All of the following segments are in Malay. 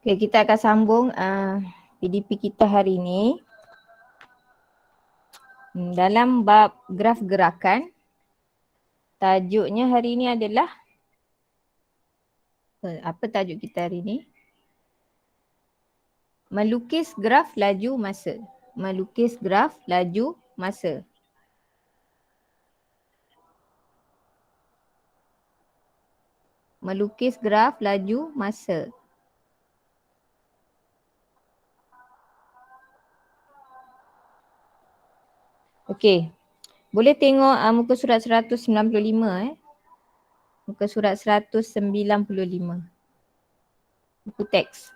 Okay, kita akan sambung PDP kita hari ini. Dalam bab graf gerakan, tajuknya hari ini adalah, apa tajuk kita hari ini? Melukis graf laju masa. Melukis graf laju masa. Melukis graf laju masa. Okey. Boleh tengok muka surat 195 Muka surat 195. Buku teks.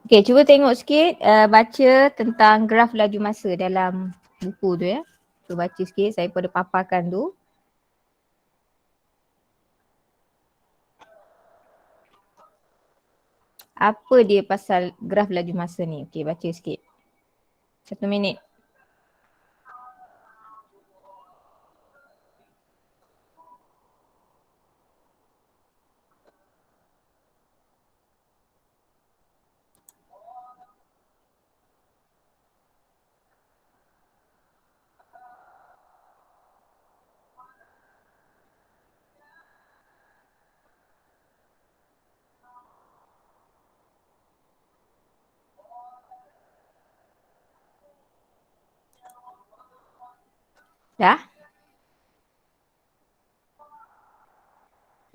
Okey, cuba tengok sikit, baca tentang graf laju masa dalam buku tu ya. Cuba baca sikit, saya pada paparkan tu. Apa dia pasal graf laju masa ni? Okey, baca sikit. 1 minit. Dah?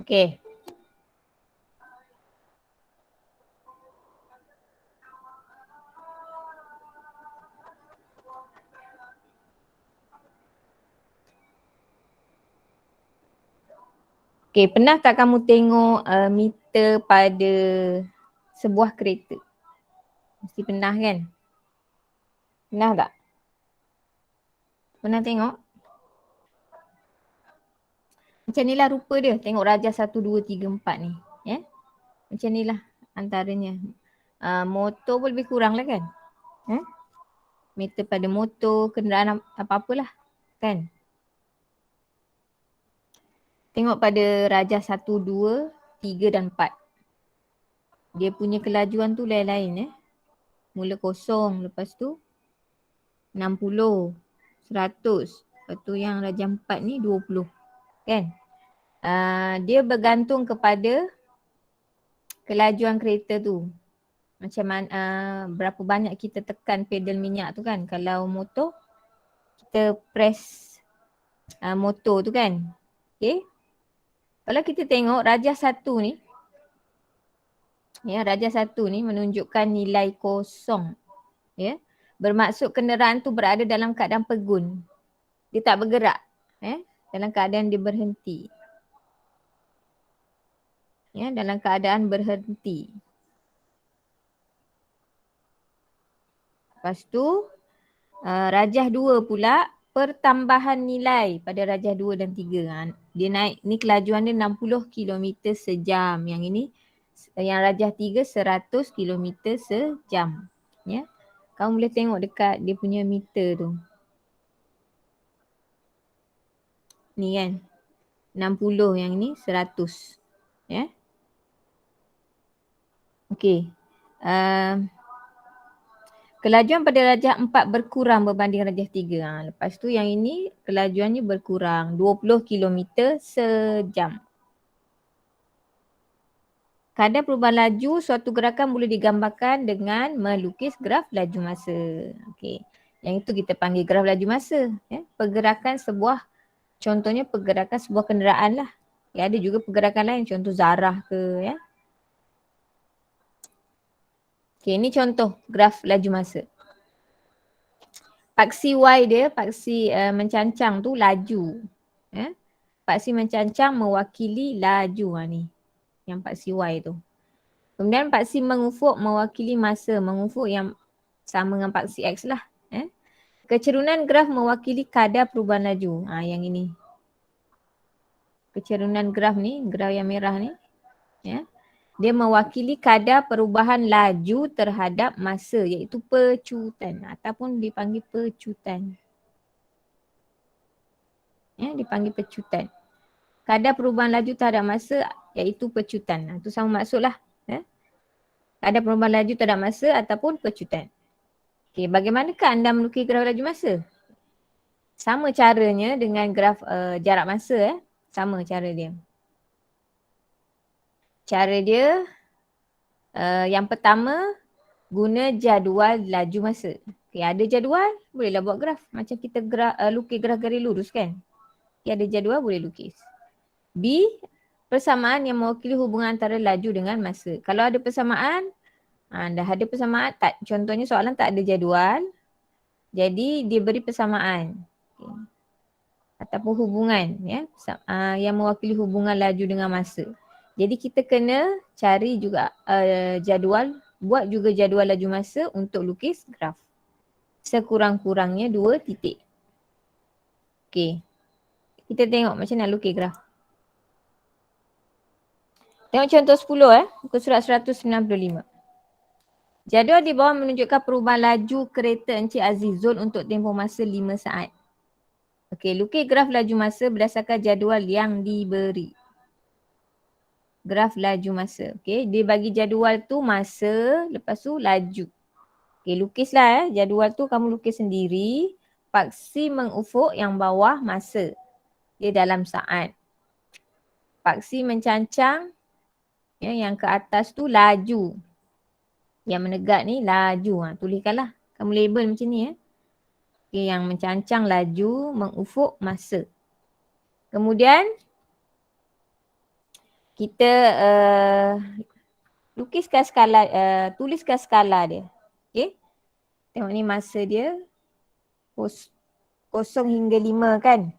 Okey. Okey, pernah tak kamu tengok meter pada sebuah kereta? Mesti pernah kan? Pernah tak? Pernah tengok? Macam ni lah rupa dia. Tengok Raja 1, 2, 3, 4 ni. Ya? Macam ni lah antaranya. Motor pun lebih kurang lah kan? Meter pada motor, kenderaan apa-apalah. Kan? Tengok pada Raja 1, 2, 3 dan 4. Dia punya kelajuan tu lain-lain Mula kosong, lepas tu 60, 100. Lepas tu yang Raja 4 ni 20. Kan? Dia bergantung kepada kelajuan kereta tu. Macam mana, berapa banyak kita tekan pedal minyak tu kan. Kalau motor, kita press motor tu kan. Okay. Kalau kita tengok Raja 1 ni, ya, Raja 1 ni menunjukkan nilai kosong. Ya. Bermaksud kenderaan tu berada dalam keadaan pegun. Dia tak bergerak. Dalam keadaan dia berhenti. Ya, dalam keadaan berhenti. Lepas tu Rajah 2 pula pertambahan nilai pada Rajah 2 dan 3. Dia naik, ni kelajuan dia 60 km sejam. Yang ini, yang Rajah 3 100 km sejam. Ya. Kamu boleh tengok dekat dia punya meter tu. Ni kan. 60, yang ni 100. Ya. Okey. Kelajuan pada Rajah 4 berkurang berbanding Rajah 3. Lepas tu yang ini kelajuannya berkurang 20 km sejam. Kadar perubahan laju suatu gerakan boleh digambarkan dengan melukis graf laju masa. Okey. Yang itu kita panggil graf laju masa. Ya. Pergerakan sebuah, contohnya pergerakan sebuah kenderaan lah. Ya, ada juga pergerakan lain, contoh zarah ke ya. Okey, ini contoh graf laju masa. Paksi Y dia, paksi mencancang tu laju. Paksi mencancang mewakili laju ni. Yang paksi Y tu. Kemudian paksi mengufuk mewakili masa. Mengufuk yang sama dengan paksi X lah. Kecerunan graf mewakili kadar perubahan laju. Yang ini. Kecerunan graf ni, graf yang merah ni. Ya. Dia mewakili kadar perubahan laju terhadap masa iaitu pecutan ataupun dipanggil pecutan. Ya, dipanggil pecutan. Kadar perubahan laju terhadap masa iaitu pecutan. Itu sama maksudlah. Ya. Kadar perubahan laju terhadap masa ataupun pecutan. Okey, bagaimanakah anda melukis graf laju masa? Sama caranya dengan graf jarak masa. Sama cara dia. Cara dia yang pertama guna jadual laju masa. Okay, ada jadual bolehlah buat graf. Macam kita lukis graf garis lurus kan. Okay, ada jadual boleh lukis. B, persamaan yang mewakili hubungan antara laju dengan masa. Kalau ada persamaan, dah ada persamaan. Contohnya soalan tak ada jadual. Jadi dia beri persamaan. Okay. Ataupun hubungan ya, yang mewakili hubungan laju dengan masa. Jadi kita kena cari juga jadual, buat juga jadual laju masa untuk lukis graf. Sekurang-kurangnya 2 titik. Okey. Kita tengok macam mana lukis graf. Tengok contoh 10 muka surat 195. Jadual di bawah menunjukkan perubahan laju kereta Encik Azizul untuk tempoh masa 5 saat. Okey, lukis graf laju masa berdasarkan jadual yang diberi. Graf laju masa. Okey, dia bagi jadual tu masa, lepas tu laju. Okey, lukislah jadual tu kamu lukis sendiri. Paksi mengufuk yang bawah masa. Dia dalam saat. Paksi mencancang yang ke atas tu laju. Yang menegak ni laju. Tuliskanlah. Kamu label macam ni Okay, yang mencancang laju, mengufuk masa. Kemudian kita lukiskan skala, tuliskan skala dia. Okay. Tengok ni masa dia 0 hingga 5 kan.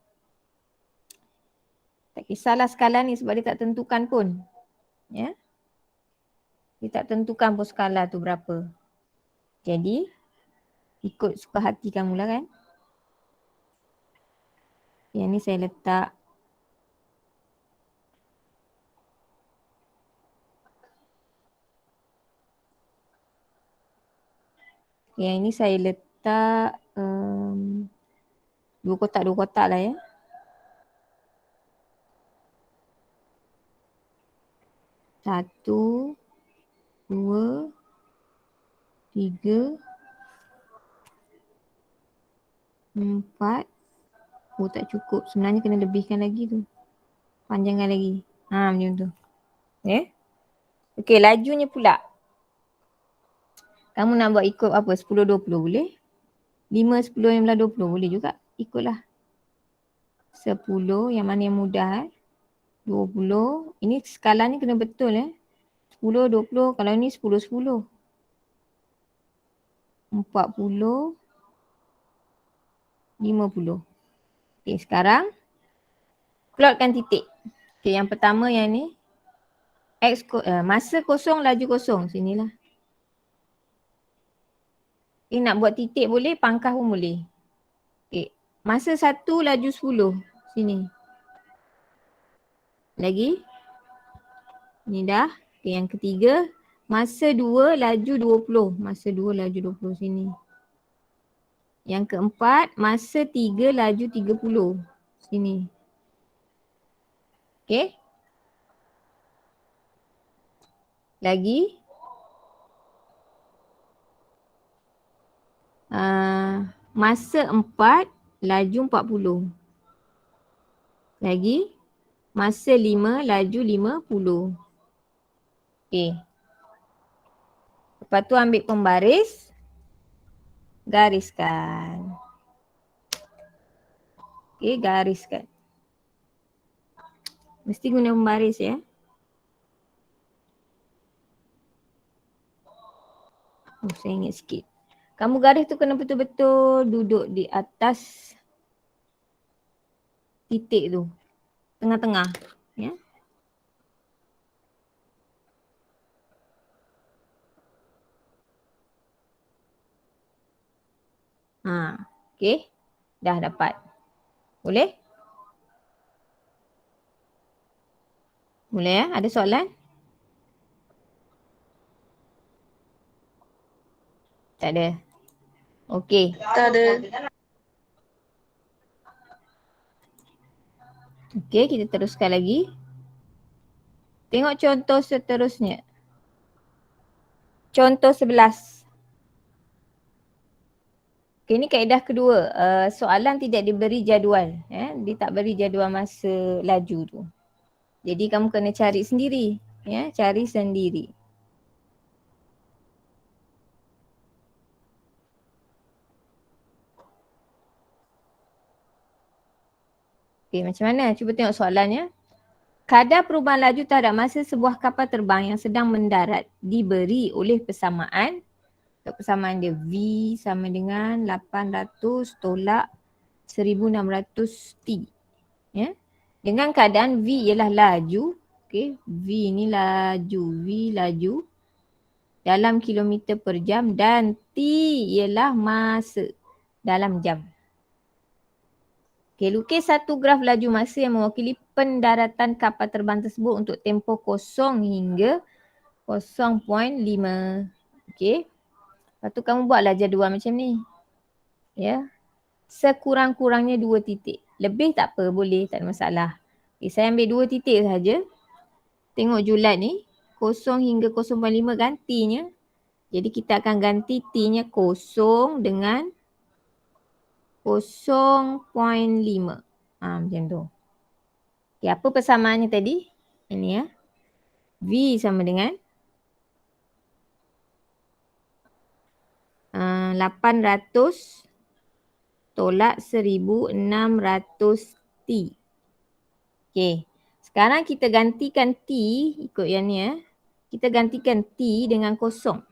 Tak kisahlah skala ni sebab dia tak tentukan pun. Ya. Dia tak tentukan pun skala tu berapa. Jadi ikut suka hati kamu lah kan. Yang ni saya letak yang ini saya letak 2 kotak lah ya. 1, 2, 3, 4. Oh tak cukup. Sebenarnya kena lebihkan lagi tu. Panjangkan lagi. Macam tu. Okey, lajunya pula. Kamu nak buat ikut apa? 10, 20 boleh? 5, 10, 15, 20 boleh juga. Ikutlah. 10 yang mana yang mudah 20. Ini skala ni kena betul 10, 20. Kalau ni 10, 10. 40, 50. Okey, sekarang plotkan titik. Okey, yang pertama yang ni. Masa kosong, laju kosong. Sinilah. Okay, nak buat titik boleh, pangkah pun boleh. Okay. Masa 1, laju 10. Sini. Lagi. Ni dah. Okay, yang ketiga. Masa 2, laju 20. Masa 2, laju 20. Sini. Yang keempat. Masa 3, laju 30. Sini. Okay. Lagi. Masa 4, laju 40. Lagi. Masa 5, laju 50. Okay. Lepas tu ambil pembaris. Gariskan. Okay, gariskan. Mesti guna pembaris ya. Saya ingat sikit. Kamu garis tu kena betul-betul duduk di atas titik tu. Tengah-tengah. Ya. Okay. Dah dapat. Boleh? Boleh ya? Ada soalan? Tak ada. Okey. Tak ada. Okey, kita teruskan lagi. Tengok contoh seterusnya. Contoh 11. Okay, ini kaedah kedua. Soalan tidak diberi jadual. Dia tak beri jadual masa laju tu. Jadi kamu kena cari sendiri. Cari sendiri. Okay, macam mana? Cuba tengok soalannya. Kadar perubahan laju terhadap masa sebuah kapal terbang yang sedang mendarat diberi oleh persamaan. Persamaan dia V sama dengan 800 tolak 1600 T. Dengan keadaan V ialah laju. Okay, V ni laju. V laju dalam kilometer per jam dan T ialah masa dalam jam. Okay, lukis satu graf laju masa yang mewakili pendaratan kapal terbang tersebut untuk tempoh 0 hingga 0.5. Okay. Lepas tu kamu buatlah jadual macam ni. Ya. Sekurang-kurangnya 2 titik. Lebih tak apa, boleh, tak ada masalah. Okay, saya ambil 2 titik saja. Tengok julat ni. 0 hingga 0.5 gantinya. Jadi kita akan ganti T-nya 0 dengan 0.5. Macam tu. Okay, apa persamaannya tadi? Ini ya. V sama dengan 800 tolak 1600 T. Okay. Sekarang kita gantikan T ikut yang ni ya. Kita gantikan T dengan 0.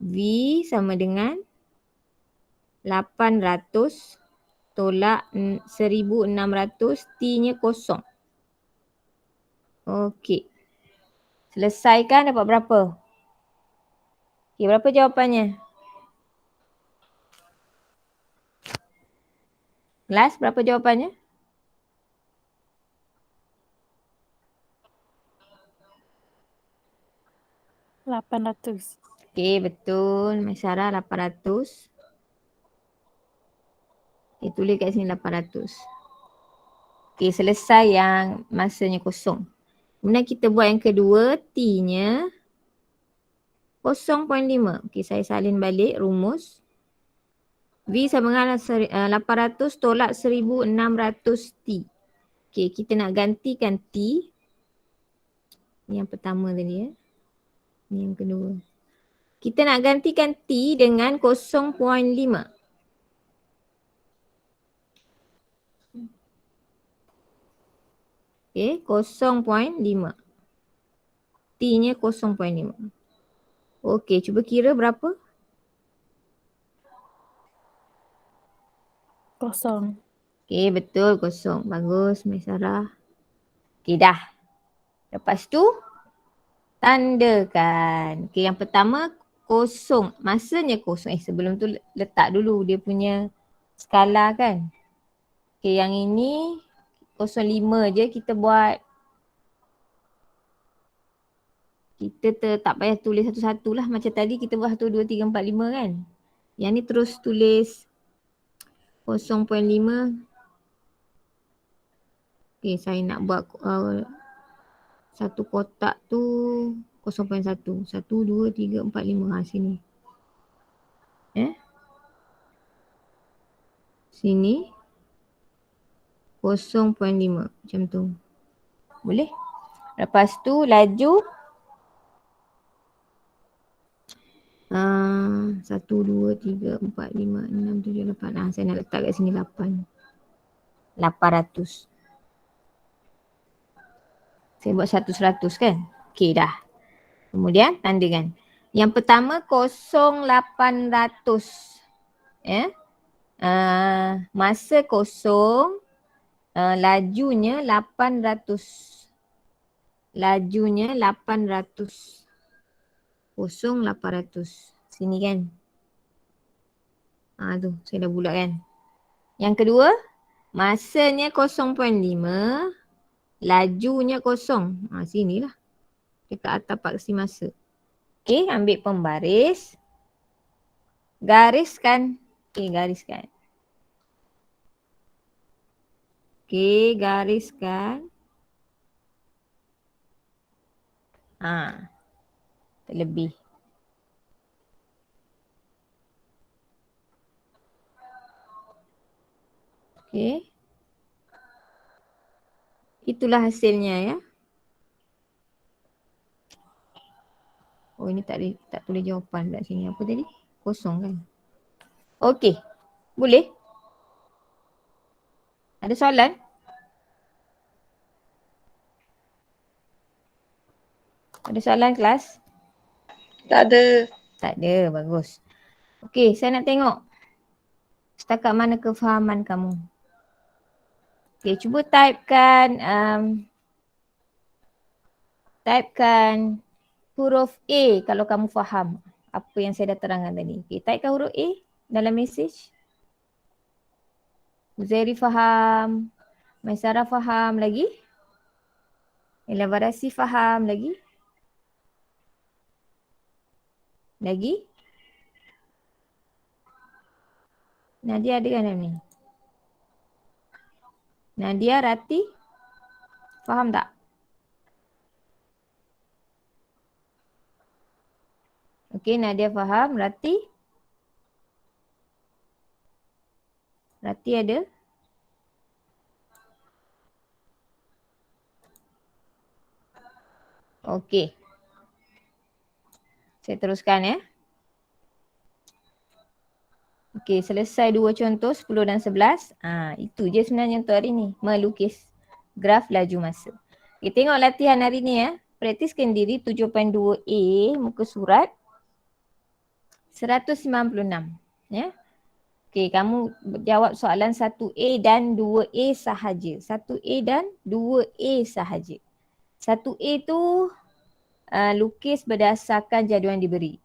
V sama dengan 800 tolak 1600 T-nya 0. Okey. Selesaikan dapat berapa? Okey, berapa jawapannya? Kelas, berapa jawapannya? $800. Okey, betul. Masyarah 800. Okay, tulis kat sini 800. Okey, selesai yang masanya 0. Kemudian kita buat yang kedua, T-nya 0.5. Okey, saya salin balik rumus. V sama dengan 800 tolak 1600 T. Okey, kita nak gantikan T. Ini yang pertama tadi ya. Ini yang kedua. Kita nak gantikan T dengan 0.5. Okay, 0.5. T-nya 0.5. Okey, cuba kira berapa? 0. Okey, betul 0. Bagus, Maisarah. Okey, dah. Lepas tu, tandakan. Okey, yang pertama 0. Masanya 0. Sebelum tu letak dulu dia punya skala kan. Okey, yang ini 0.5 je kita buat. Kita tak payah tulis satu-satu lah. Macam tadi kita buat 1, 2, 3, 4, 5 kan. Yang ni terus tulis 0.5. Okay, saya nak buat satu kotak tu 0.1. 1, 2, 3, 4, 5. Sini. Sini 0.5. Macam tu. Boleh? Lepas tu laju 1, 2, 3, 4, 5, 6, 7, 8. Saya nak letak kat sini 8. 800. Saya buat 100 kan? Okey dah. Kemudian tandakan. Yang pertama 0.800. Masa 0, lajunya 800. Lajunya 800. 0.800. Sini kan? Tu saya dah bulat kan? Yang kedua, masanya 0.5. Lajunya 0. Sinilah. Dekat atas paksi masa. Okey, ambil pembaris. Gariskan. Okey, gariskan. Okey, gariskan. Terlebih. Okey. Itulah hasilnya ya. Oh ini tak tulis jawapan kat sini. Apa tadi? Kosong kan? Okey. Boleh? Ada soalan? Ada soalan kelas? Tak ada. Tak ada, bagus. Okey, saya nak tengok setakat mana kefahaman kamu. Okey, cuba typekan huruf A kalau kamu faham apa yang saya dah terangkan tadi. Okey, typekan huruf A dalam mesej. Uzairi faham, Maisara faham lagi? Elaborasi faham lagi? Lagi? Nadia ada kan dalam ni? Nadia, Rati? Faham tak? Okey, Nadia faham. Rati? Rati ada? Okey. Saya teruskan ya. Okey, selesai dua contoh 10 dan 11. Itu je sebenarnya untuk hari ni. Melukis graf laju masa. Okey, tengok latihan hari ni ya. Praktiskan diri 7.2A muka surat 196. Ya. Okey, kamu jawab soalan 1A dan 2A sahaja. 1A dan 2A sahaja. 1A tu lukis berdasarkan jadual yang diberi.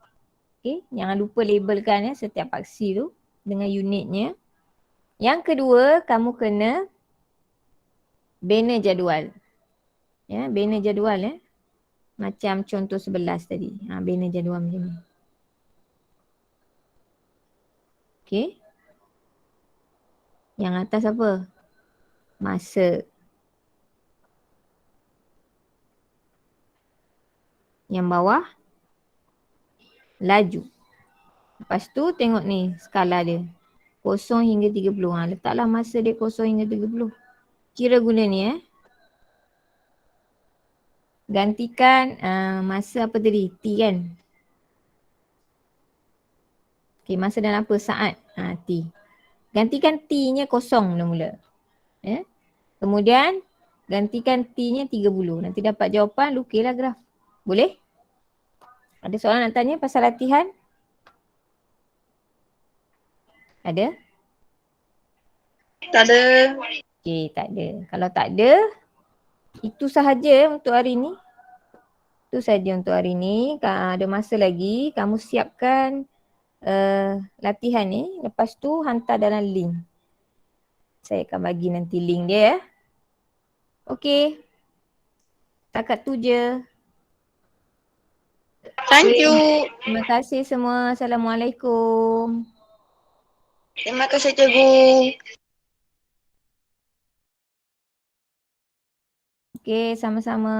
Okey, jangan lupa labelkan ya setiap paksi tu dengan unitnya. Yang kedua, kamu kena bina jadual. Ya, bina jadual ya. Macam contoh 11 tadi. Bina jadual macam ni. Okey. Yang atas apa? Masa. Yang bawah laju. Lepas tu tengok ni skala dia. 0 hingga 30. Letaklah masa dia 0 hingga 30. Kira guna ni Gantikan masa apa tadi? T kan? Okay, masa dan apa? Saat. T. Gantikan T-nya 0 mula-mula. Ya? Kemudian gantikan T-nya 30. Nanti dapat jawapan, lukislah graf. Boleh? Ada soalan nak tanya pasal latihan? Ada? Tak ada. Okay, tak ada. Kalau tak ada, itu sahaja untuk hari ni. Itu sahaja untuk hari ni. Ada masa lagi, kamu siapkan latihan ni. Lepas tu hantar dalam link. Saya akan bagi nanti link dia ya. Okey. Takat tu je. Thank you. Terima kasih semua. Assalamualaikum. Terima kasih cikgu. Okey, sama-sama.